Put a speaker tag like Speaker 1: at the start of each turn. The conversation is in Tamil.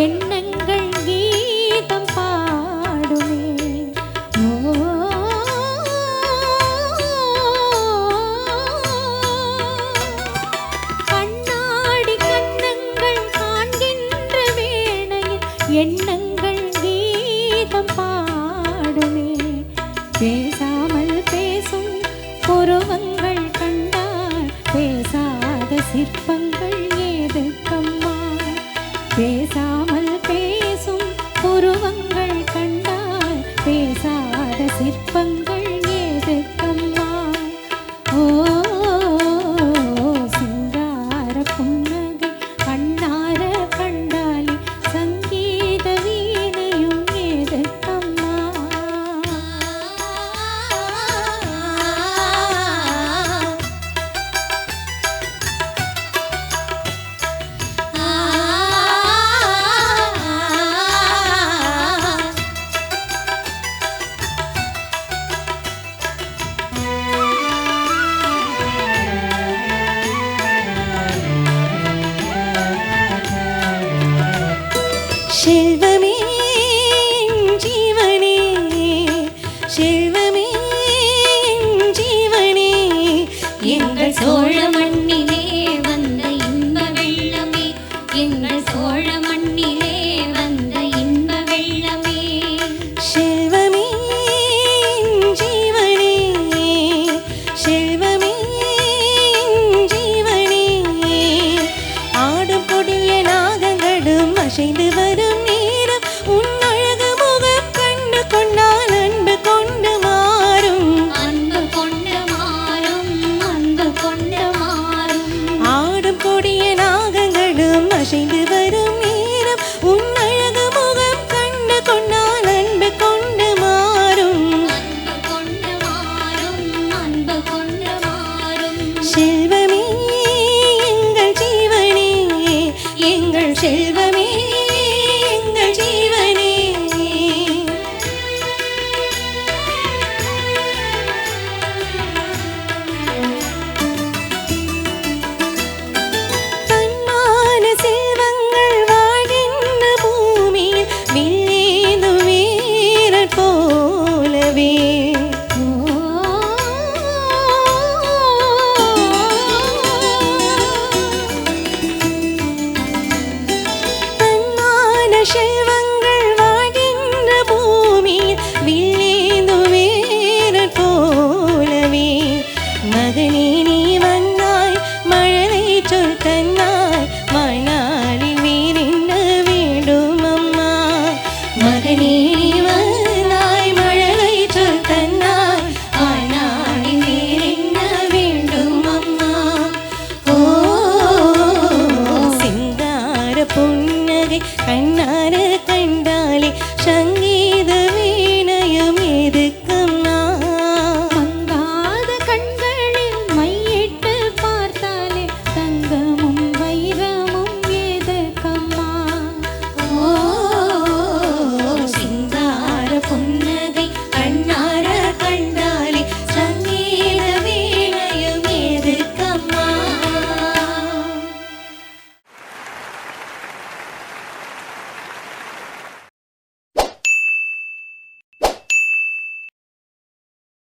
Speaker 1: எண்ணங்கள் கீதம் பாடுமே. கண்ணாடி கண்ணங்கள் காண்கின்ற வேளையில் எண்ணங்கள் கீதம் பாடுமே. பேசாமல் பேசும் புருவங்கள் கண்டால் பேசாத சிற்பங்கள் ஏதுக்கம்மா. பேசாமல் பேசும் புருவங்கள் கண்டால் பேசாத சிற்பங்கள் ஏதுக்கம்மா. ஓ சிங்கார புன்னகை கண்ணார கண்டாலே சங்கீத வீணையும் ஏதுக்கம்மா.
Speaker 2: செல்வமே ஜீவனே, செல்வமே ஜீவனே, எங்கள் சோழ மண்ணிலே வந்த இன்ப வெள்ளமே, எங்கள் சோழ மண்ணிலே வந்த இன்ப வெள்ளமே. செல்வமே ஜீவனே, செல்வமே ஜீவனே, ஆடும் கொடிய நாகங்களும் அசைந்து வரும் நேரம் உன் அழகு முகம் கண்டு கொண்டால் அன்பு கொண்டு மாறும், அன்பு கொண்டு மாறும், அன்பு கொண்டு மாறும். ஆடும் கொடிய நாகங்களும் அசைந்து வரும் நேரம் உன் அழகு முகம் கண்டு கொண்டால் அன்பு கொண்டு மாறும், அன்பு கொண்டு மாறும், அன்பு கொண்டு மாறும். செல்வமே எங்கள் ஜீவனே, எங்கள் செல்வமே எங்கள் ஜீவனே. தன்மான செல்வங்கள் வாழ்கின்ற பூமியில் வில்லேந்து வீரர் போலவே. செல்வங்கள் வாழ்கின்ற பூமியில் வில்லேந்து வீரர் போலவே. மகனே நீ வந்தாய் மழலை சொல் தன்னாய் மணாலில் வேறென்ன வேண்டும் அம்மா. மகனே நீ வந்தாய் மழலை சொல் தன்னாய் மணாலில் வேறென்ன வேண்டும் அம்மா. ஓ சிங்கார புன்னகை கண்ணார